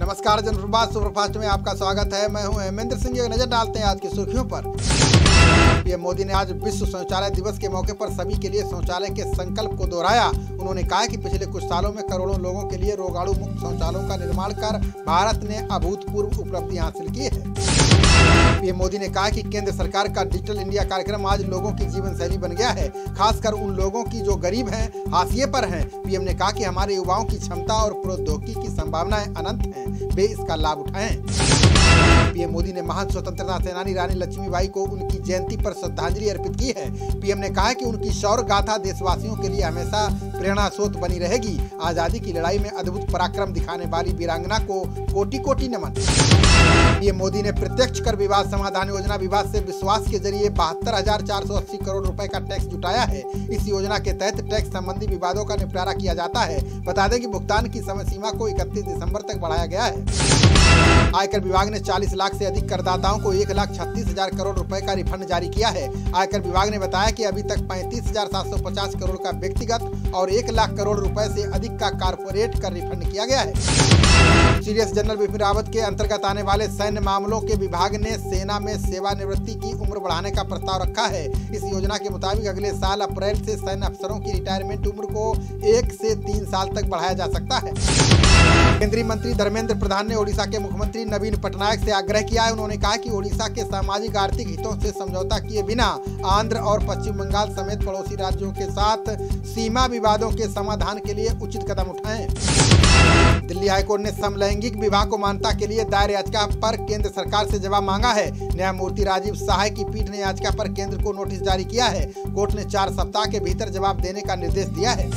नमस्कार, जनप्रभात सुपरफास्ट में आपका स्वागत है। मैं हूं हेमेंद्र सिंह। एक नजर डालते हैं आज की सुर्खियों पर। पीएम मोदी ने आज विश्व शौचालय दिवस के मौके पर सभी के लिए शौचालय के संकल्प को दोहराया। उन्होंने कहा कि पिछले कुछ सालों में करोड़ों लोगों के लिए रोगाणु मुक्त शौचालयों का निर्माण कर भारत ने अभूतपूर्व उपलब्धि हासिल की है। पीएम मोदी ने कहा कि केंद्र सरकार का डिजिटल इंडिया कार्यक्रम आज लोगों की जीवन शैली बन गया है, खासकर उन लोगों की जो गरीब हैं, हाशिए पर हैं। पीएम ने कहा कि हमारे युवाओं की क्षमता और प्रौद्योगिकी की संभावनाएं अनंत हैं, वे इसका लाभ उठाएं। पीएम मोदी ने महान स्वतंत्रता सेनानी रानी लक्ष्मीबाई को उनकी जयंती पर श्रद्धांजलि अर्पित की है। पीएम ने कहा कि उनकी शौर्य गाथा देशवासियों के लिए हमेशा प्रेरणा स्रोत बनी रहेगी। आजादी की लड़ाई में अद्भुत पराक्रम दिखाने वाली वीरांगना को कोटि कोटि नमन। पीएम मोदी ने प्रत्यक्ष कर विवाद समाधान योजना विवाद से विश्वास के जरिए 72,480 करोड़ रुपए का टैक्स जुटाया है। इस योजना के तहत टैक्स संबंधी विवादों का निपटारा किया जाता है। बता दें कि भुगतान की समय सीमा को 31 दिसंबर तक बढ़ाया गया है। आयकर विभाग ने 40 लाख से अधिक करदाताओं को 1,36,000 करोड़ रुपए का रिफंड जारी किया है। आयकर विभाग ने बताया कि अभी तक 35,750 करोड़ का व्यक्तिगत और 1 लाख करोड़ रुपए से अधिक का कारपोरेट कर रिफंड किया गया है। सीडीएस जनरल बिपिन रावत के अंतर्गत आने वाले सैन्य मामलों के विभाग ने सेना में सेवानिवृत्ति की उम्र बढ़ाने का प्रस्ताव रखा है। इस योजना के मुताबिक अगले साल अप्रैल से सैन्य अफसरों की रिटायरमेंट उम्र को 1 से 3 साल तक बढ़ाया जा सकता है। केंद्रीय मंत्री धर्मेंद्र प्रधान ने ओडिशा के मुख्यमंत्री नवीन पटनायक से आग्रह किया है। उन्होंने कहा कि ओडिशा के सामाजिक आर्थिक हितों से समझौता किए बिना आंध्र और पश्चिम बंगाल समेत पड़ोसी राज्यों के साथ सीमा विवादों के समाधान के लिए उचित कदम उठाएं। दिल्ली हाईकोर्ट ने समलैंगिक विवाह को मान्यता के लिए दायर याचिका पर केंद्र सरकार से जवाब मांगा है। न्यायमूर्ति राजीव सहाय की पीठ ने याचिका पर केंद्र को नोटिस जारी किया है। कोर्ट ने 4 सप्ताह के भीतर जवाब देने का निर्देश दिया है।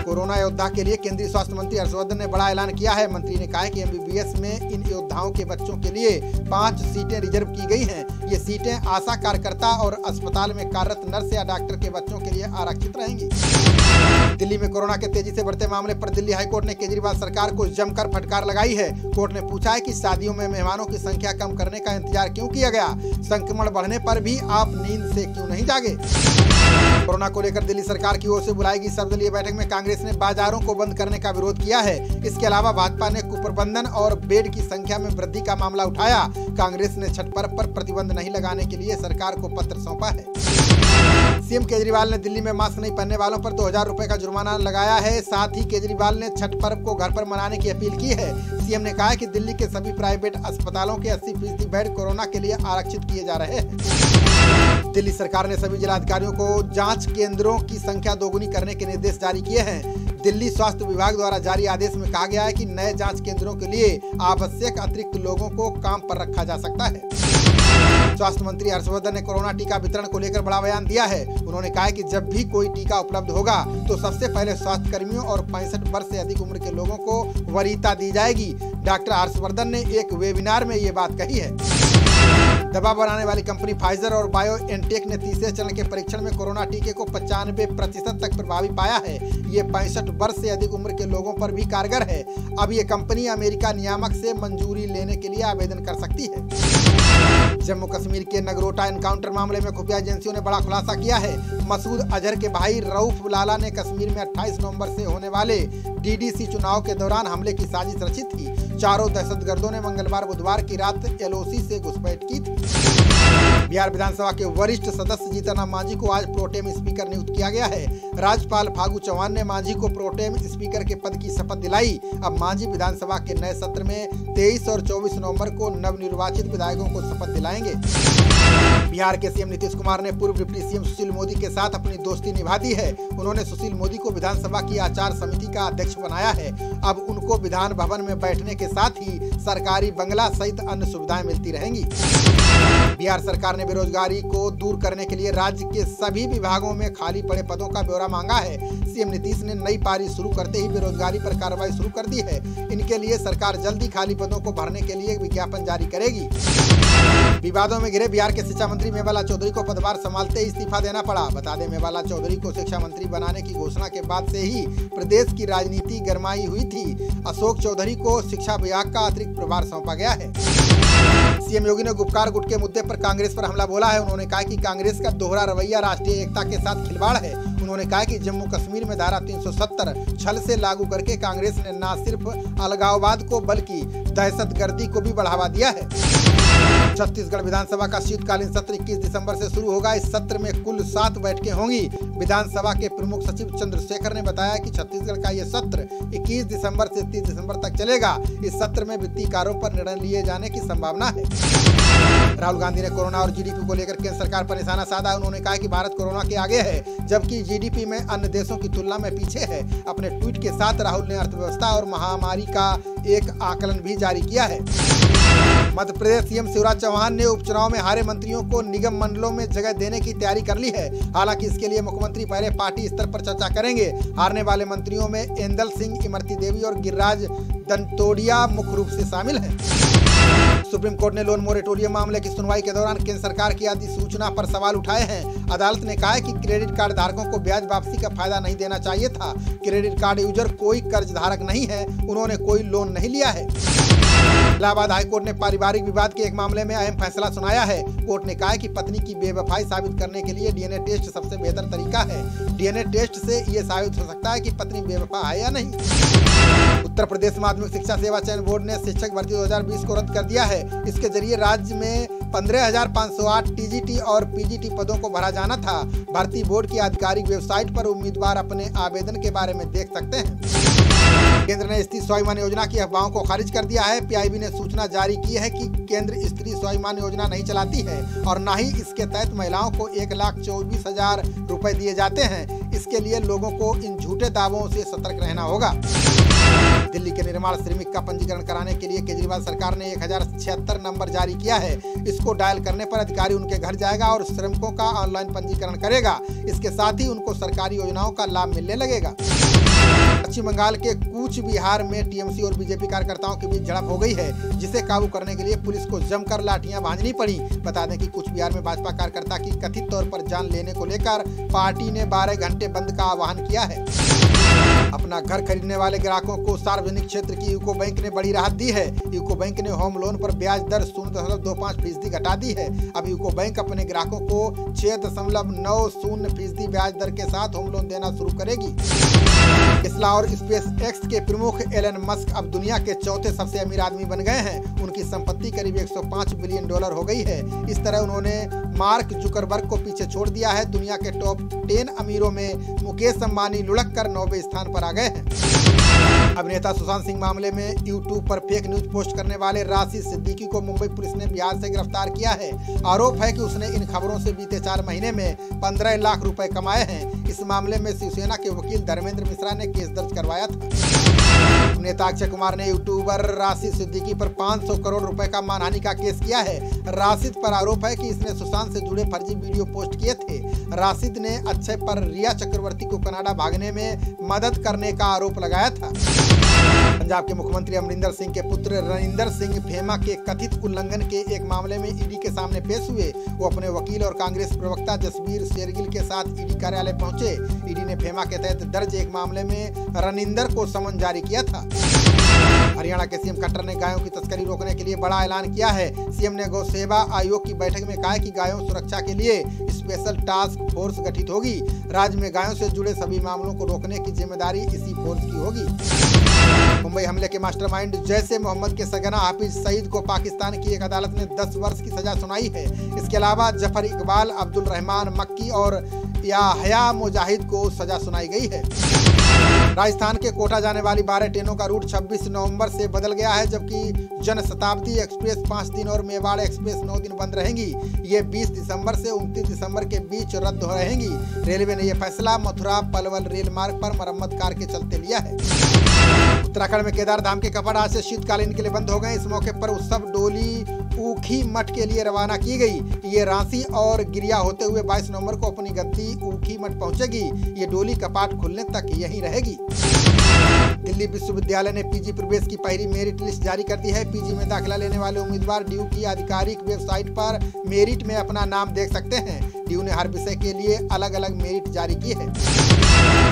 कोरोना योद्धा के लिए केंद्रीय स्वास्थ्य मंत्री हर्षवर्धन ने बड़ा ऐलान किया है। मंत्री ने कहा है कि एमबीबीएस में इन योद्धाओं के बच्चों के लिए 5 सीटें रिजर्व की गई हैं। ये सीटें आशा कार्यकर्ता और अस्पताल में कार्यरत नर्स या डॉक्टर के बच्चों के लिए आरक्षित रहेंगी। दिल्ली में कोरोना के तेजी से बढ़ते मामले पर दिल्ली हाईकोर्ट ने केजरीवाल सरकार को जमकर फटकार लगाई है। कोर्ट ने पूछा है कि शादियों में मेहमानों की संख्या कम करने का इंतजार क्यों किया गया? संक्रमण बढ़ने पर भी आप नींद से क्यों नहीं जागे? कोरोना को लेकर दिल्ली सरकार की ओर से बुलाई गई सर्वदलीय बैठक में कांग्रेस ने बाजारों को बंद करने का विरोध किया है। इसके अलावा भाजपा ने कुप्रबंधन और बेड की संख्या में वृद्धि का मामला उठाया। कांग्रेस ने छठ पर्व पर प्रतिबंध नहीं लगाने के लिए सरकार को पत्र सौंपा है। सीएम केजरीवाल ने दिल्ली में मास्क नहीं पहनने वालों पर 2,000 रुपए का जुर्माना लगाया है। साथ ही केजरीवाल ने छठ पर्व को घर पर मनाने की अपील की है। सीएम ने कहा कि दिल्ली के सभी प्राइवेट अस्पतालों के 80% बेड कोरोना के लिए आरक्षित किए जा रहे हैं। दिल्ली सरकार ने सभी जिलाधिकारियों को जांच केंद्रों की संख्या दोगुनी करने के निर्देश जारी किए हैं। दिल्ली स्वास्थ्य विभाग द्वारा जारी आदेश में कहा गया है कि नए जांच केंद्रों के लिए आवश्यक अतिरिक्त लोगों को काम पर रखा जा सकता है। स्वास्थ्य मंत्री हर्षवर्धन ने कोरोना टीका वितरण को लेकर बड़ा बयान दिया है। उन्होंने कहा कि जब भी कोई टीका उपलब्ध होगा तो सबसे पहले स्वास्थ्य कर्मियों और 65 वर्ष से अधिक उम्र के लोगों को वरीयता दी जाएगी। डॉक्टर हर्षवर्धन ने एक वेबिनार में ये बात कही है। दवा बनाने वाली कंपनी फाइजर और बायोएनटेक ने तीसरे चरण के परीक्षण में कोरोना टीके को 95% तक प्रभावी पाया है। ये 65 वर्ष से अधिक उम्र के लोगों पर भी कारगर है। अब ये कंपनी अमेरिका नियामक से मंजूरी लेने के लिए आवेदन कर सकती है। जम्मू कश्मीर के नगरोटा एनकाउंटर मामले में खुफिया एजेंसियों ने बड़ा खुलासा किया है। मसूद अजहर के भाई रऊफ लाला ने कश्मीर में 28 नवंबर से होने वाले डीडीसी चुनाव के दौरान हमले की साजिश रची थी। चारों दहशतगर्दों ने मंगलवार बुधवार की रात एलओसी से घुसपैठ की थी। बिहार विधानसभा के वरिष्ठ सदस्य जीतनराम मांझी को आज प्रोटेम स्पीकर नियुक्त किया गया है। राज्यपाल फागू चौहान ने मांझी को प्रोटेम स्पीकर के पद की शपथ दिलाई। अब मांझी विधानसभा के नए सत्र में 23 और 24 नवंबर को नवनिर्वाचित विधायकों को शपथ दिलाएंगे। बिहार के सीएम नीतीश कुमार ने पूर्व डिप्टी सीएम सुशील मोदी के साथ अपनी दोस्ती निभा दी है। उन्होंने सुशील मोदी को विधानसभा की आचार समिति का अध्यक्ष बनाया है। अब उनको विधान भवन में बैठने के साथ ही सरकारी बंगला सहित अन्य सुविधाएं मिलती रहेंगी। बिहार सरकार ने बेरोजगारी को दूर करने के लिए राज्य के सभी विभागों में खाली पड़े पदों का ब्यौरा मांगा है। सीएम नीतीश ने नई पारी शुरू करते ही बेरोजगारी पर कार्रवाई शुरू कर दी है। इनके लिए सरकार जल्दी खाली पदों को भरने के लिए विज्ञापन जारी करेगी। विवादों में घिरे बिहार के शिक्षा मंत्री मेवालाल चौधरी को पदभार संभालते ही इस्तीफा देना पड़ा। बता दें, मेवालाल चौधरी को शिक्षा मंत्री बनाने की घोषणा के बाद से ही प्रदेश की राजनीति गरमाई हुई थी। अशोक चौधरी को शिक्षा विभाग का अतिरिक्त प्रभार सौंपा गया है। सीएम योगी ने गुपकार गुट के मुद्दे पर कांग्रेस पर हमला बोला है। उन्होंने कहा कि कांग्रेस का दोहरा रवैया राष्ट्रीय एकता के साथ खिलवाड़ है। उन्होंने कहा कि जम्मू कश्मीर में धारा 370 छल से लागू करके कांग्रेस ने न सिर्फ अलगाववाद को बल्कि दहशतगर्दी को भी बढ़ावा दिया है। छत्तीसगढ़ विधानसभा का शीतकालीन सत्र 21 दिसंबर से शुरू होगा। इस सत्र में कुल 7 बैठकें होंगी। विधानसभा के प्रमुख सचिव चंद्रशेखर ने बताया कि छत्तीसगढ़ का यह सत्र 21 दिसंबर से 30 दिसंबर तक चलेगा। इस सत्र में वित्तीय कार्यों पर निर्णय लिए जाने की संभावना है। राहुल गांधी ने कोरोना और जीडीपी को लेकर केंद्र सरकार पर निशाना साधा। उन्होंने कहा कि भारत कोरोना के आगे है, जबकि जीडीपी में अन्य देशों की तुलना में पीछे है। अपने ट्वीट के साथ राहुल ने अर्थव्यवस्था और महामारी का एक आकलन भी जारी किया है। मध्य प्रदेश सीएम शिवराज चौहान ने उपचुनाव में हारे मंत्रियों को निगम मंडलों में जगह देने की तैयारी कर ली है। हालांकि इसके लिए मुख्यमंत्री पहले पार्टी स्तर पर चर्चा करेंगे। हारने वाले मंत्रियों में एंदल सिंह, इमरती देवी और गिरिराज दंतोडिया मुख्य रूप से शामिल हैं। सुप्रीम कोर्ट ने लोन मोरेटोरियम मामले की सुनवाई के दौरान केंद्र सरकार की अधिसूचना पर सवाल उठाए हैं। अदालत ने कहा है कि क्रेडिट कार्ड धारकों को ब्याज वापसी का फायदा नहीं देना चाहिए था। क्रेडिट कार्ड यूजर कोई कर्ज धारक नहीं है, उन्होंने कोई लोन नहीं लिया है। इलाहाबाद हाईकोर्ट ने पारिवारिक विवाद के एक मामले में अहम फैसला सुनाया है। कोर्ट ने कहा है कि पत्नी की बेवफाई साबित करने के लिए डीएनए टेस्ट सबसे बेहतर तरीका है। डीएनए टेस्ट से ये साबित हो सकता है कि पत्नी बेवफा है या नहीं। उत्तर प्रदेश माध्यमिक शिक्षा सेवा चयन बोर्ड ने शिक्षक भर्ती 2020 को रद्द कर दिया है। इसके जरिए राज्य में 15,508 टीजीटी और पीजीटी पदों को भरा जाना था। भर्ती बोर्ड की आधिकारिक वेबसाइट पर उम्मीदवार अपने आवेदन के बारे में देख सकते हैं। केंद्र ने स्त्री स्वाभिमान योजना की अफवाहों को खारिज कर दिया है। पीआईबी ने सूचना जारी की है कि केंद्र स्त्री स्वाभिमान योजना नहीं चलाती है और न ही इसके तहत महिलाओं को 1,24,000 रुपए दिए जाते हैं। इसके लिए लोगों को इन झूठे दावों से सतर्क रहना होगा। दिल्ली के निर्माण श्रमिक का पंजीकरण कराने के लिए केजरीवाल सरकार ने 1076 नंबर जारी किया है। इसको डायल करने पर अधिकारी उनके घर जाएगा और श्रमिकों का ऑनलाइन पंजीकरण करेगा। इसके साथ ही उनको सरकारी योजनाओं का लाभ मिलने लगेगा। पश्चिम बंगाल के कूच बिहार में टीएमसी और बीजेपी कार्यकर्ताओं के बीच झड़प हो गई है, जिसे काबू करने के लिए पुलिस को जमकर लाठियां भांजनी पड़ी। बता दें कि कूच बिहार में भाजपा कार्यकर्ता की कथित तौर पर जान लेने को लेकर पार्टी ने 12 घंटे बंद का आह्वान किया है। अपना घर खरीदने वाले ग्राहकों को सार्वजनिक क्षेत्र की यूको बैंक ने बड़ी राहत दी है। यूको बैंक ने होम लोन पर ब्याज दर 0.25% घटा दी है। अब यूको बैंक अपने ग्राहकों को 6.90% ब्याज दर के साथ होम लोन देना शुरू करेगी। टेस्ला और स्पेस एक्स के प्रमुख एलन मस्क अब दुनिया के चौथे सबसे अमीर आदमी बन गए हैं। उनकी संपत्ति करीब $105 बिलियन हो गई है। इस तरह उन्होंने मार्क जुकरबर्ग को पीछे छोड़ दिया है। दुनिया के टॉप 10 अमीरों में मुकेश अंबानी लुढ़क कर 9वें स्थान पर आ गए हैं। अभिनेता सुशांत सिंह मामले में यूट्यूब पर फेक न्यूज पोस्ट करने वाले राशिद सिद्दीकी को मुंबई पुलिस ने बिहार से गिरफ्तार किया है। आरोप है कि उसने इन खबरों से बीते 4 महीने में 15 लाख रुपए कमाए हैं। इस मामले में शिवसेना के वकील धर्मेंद्र मिश्रा ने केस दर्ज करवाया था। अभिनेता अक्षय कुमार ने यूट्यूबर राशिद सिद्दीकी पर 500 करोड़ रुपए का मानहानि का केस किया है। राशिद पर आरोप है कि इसने सुशांत से जुड़े फर्जी वीडियो पोस्ट किए थे। राशिद ने अक्षय पर रिया चक्रवर्ती को कनाडा भागने में मदद करने का आरोप लगाया था। पंजाब के मुख्यमंत्री अमरिंदर सिंह के पुत्र रनिंदर सिंह फेमा के कथित उल्लंघन के एक मामले में ईडी के सामने पेश हुए। वो अपने वकील और कांग्रेस प्रवक्ता जसबीर शेरगिल के साथ ईडी कार्यालय पहुंचे। ईडी ने फेमा के तहत दर्ज एक मामले में रनिंदर को समन जारी किया था। हरियाणा के सीएम खट्टर ने गायों की तस्करी रोकने के लिए बड़ा ऐलान किया है। सीएम ने गौ सेवा आयोग की बैठक में कहा कि गायों सुरक्षा के लिए स्पेशल टास्क फोर्स गठित होगी। राज्य में गायों से जुड़े सभी मामलों को रोकने की जिम्मेदारी इसी फोर्स की होगी। मुंबई हमले के मास्टरमाइंड जैश ए मोहम्मद के सरगना हाफिज सईद को पाकिस्तान की एक अदालत ने 10 वर्ष की सजा सुनाई है। इसके अलावा जफर इकबाल, अब्दुल रहमान मक्की और याहया मुजाहिद को सजा सुनाई गई है। राजस्थान के कोटा जाने वाली 12 ट्रेनों का रूट 26 नवंबर से बदल गया है, जबकि जनशताब्दी एक्सप्रेस 5 दिन और मेवाड़ एक्सप्रेस 9 दिन बंद रहेंगी। ये 20 दिसंबर से 29 दिसंबर के बीच रद्द हो रहेंगी। रेलवे ने यह फैसला मथुरा पलवल रेल मार्ग पर मरम्मत कार्य के चलते लिया है। उत्तराखंड में केदार धाम के कपाट आज से शीतकालीन के लिए बंद हो गए। इस मौके पर उत्सव डोली ऊखी मठ के लिए रवाना की गई। ये रांची और गिरिया होते हुए 22 नवंबर को अपनी गद्दी ऊखी मठ पहुंचेगी। ये डोली कपाट खुलने तक यहीं रहेगी। दिल्ली विश्वविद्यालय ने पीजी प्रवेश की पहली मेरिट लिस्ट जारी कर दी है। पीजी में दाखिला लेने वाले उम्मीदवार ड्यू की आधिकारिक वेबसाइट पर मेरिट में अपना नाम देख सकते हैं। ड्यू ने हर विषय के लिए अलग अलग मेरिट जारी की है।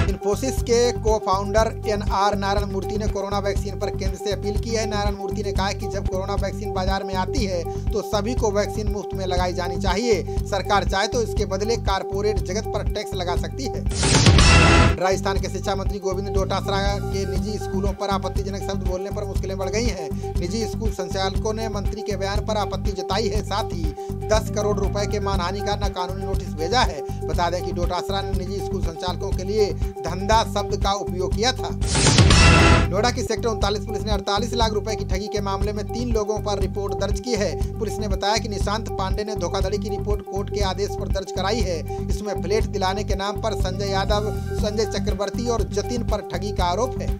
इन्फोसिस के को फाउंडर NR नारायण मूर्ति ने कोरोना वैक्सीन पर केंद्र से अपील की है। नारायण मूर्ति ने कहा कि जब कोरोना वैक्सीन बाजार में आती है तो सभी को वैक्सीन मुफ्त में लगाई जानी चाहिए। सरकार चाहे तो इसके बदले कारपोरेट जगत पर टैक्स लगा सकती है। राजस्थान के शिक्षा मंत्री गोविंद डोटासरा के निजी स्कूलों पर आपत्तिजनक शब्द बोलने पर मुश्किलें बढ़ गई हैं। निजी स्कूल संचालकों ने मंत्री के बयान पर आपत्ति जताई है। साथ ही 10 करोड़ रुपए के मानहानि का कानूनी नोटिस भेजा है। बता दें कि डोटासरा ने निजी स्कूल संचालकों के लिए धंधा शब्द का उपयोग किया था। नोएडा की सेक्टर 39 पुलिस ने 48 लाख रुपए की ठगी के मामले में 3 लोगों पर रिपोर्ट दर्ज की है। पुलिस ने बताया कि निशांत पांडे ने धोखाधड़ी की रिपोर्ट कोर्ट के आदेश पर दर्ज कराई है। इसमें फ्लैट दिलाने के नाम पर संजय यादव, संजय चक्रवर्ती और जतिन पर ठगी का आरोप है।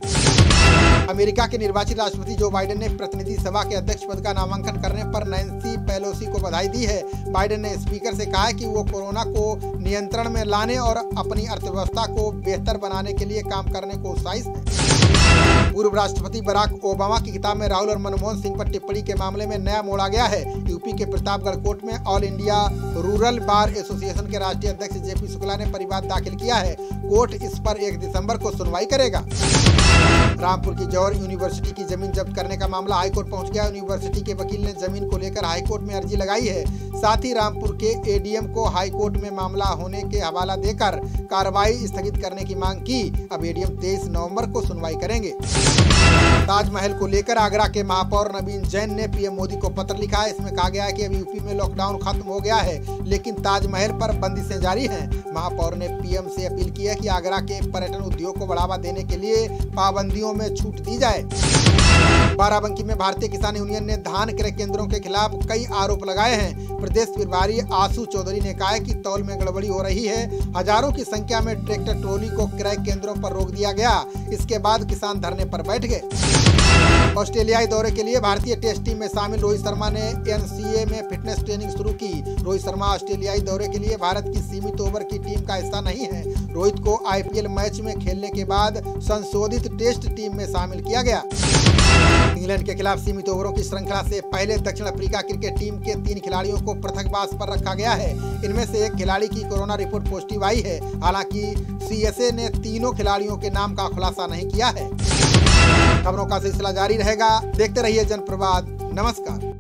अमेरिका के निर्वाचित राष्ट्रपति जो बाइडेन ने प्रतिनिधि सभा के अध्यक्ष पद का नामांकन करने पर नैन्सी पेलोसी को बधाई दी है। बाइडेन ने स्पीकर से कहा कि वो कोरोना को नियंत्रण में लाने और अपनी अर्थव्यवस्था को बेहतर बनाने के लिए काम करने को उत्साहित है। पूर्व राष्ट्रपति बराक ओबामा की किताब में राहुल और मनमोहन सिंह पर टिप्पणी के मामले में नया मोड़ आ गया है। यूपी के प्रतापगढ़ कोर्ट में all India rural bar association के राष्ट्रीय अध्यक्ष जेपी शुक्ला ने परिवाद दाखिल किया है। कोर्ट इस पर 1 दिसंबर को सुनवाई करेगा। रामपुर की जौहर यूनिवर्सिटी की जमीन जब्त करने का मामला हाईकोर्ट पहुंच गया। यूनिवर्सिटी के वकील ने जमीन को लेकर हाईकोर्ट में अर्जी लगाई है। साथ ही रामपुर के एडीएम को हाईकोर्ट में मामला होने के हवाला देकर कार्रवाई स्थगित करने की मांग की। अब एडीएम 23 नवंबर को सुनवाई करेंगे। ताजमहल को लेकर आगरा के महापौर नवीन जैन ने पीएम मोदी को पत्र लिखा है। इसमें कहा गया है कि अब यूपी में लॉकडाउन खत्म हो गया है, लेकिन ताजमहल पर बंदिशें जारी हैं। महापौर ने पीएम से अपील की है कि आगरा के पर्यटन उद्योग को बढ़ावा देने के लिए पाबंदियों में छूट दी जाए। बाराबंकी में भारतीय किसान यूनियन ने धान क्रय केंद्रों के खिलाफ कई आरोप लगाए हैं। प्रदेश प्रभारी आशु चौधरी ने कहा है कि तौल में गड़बड़ी हो रही है। हजारों की संख्या में ट्रैक्टर ट्रॉली को क्रय केंद्रों पर रोक दिया गया। इसके बाद किसान धरने पर बैठ गए। ऑस्ट्रेलियाई दौरे के लिए भारतीय टेस्ट टीम में शामिल रोहित शर्मा ने NCA में फिटनेस ट्रेनिंग शुरू की। रोहित शर्मा ऑस्ट्रेलियाई दौरे के लिए भारत की सीमित ओवर की टीम का हिस्सा नहीं है। रोहित को IPL मैच में खेलने के बाद संशोधित टेस्ट टीम में शामिल किया गया। इंग्लैंड के खिलाफ सीमित ओवरों की श्रृंखला से पहले दक्षिण अफ्रीका क्रिकेट टीम के 3 खिलाड़ियों को पृथकवास पर रखा गया है। इनमें से एक खिलाड़ी की कोरोना रिपोर्ट पॉजिटिव आई है। हालांकि CSA ने तीनों खिलाड़ियों के नाम का खुलासा नहीं किया है। खबरों का सिलसिला जारी रहेगा। देखते रहिए जनप्रवाद। नमस्कार।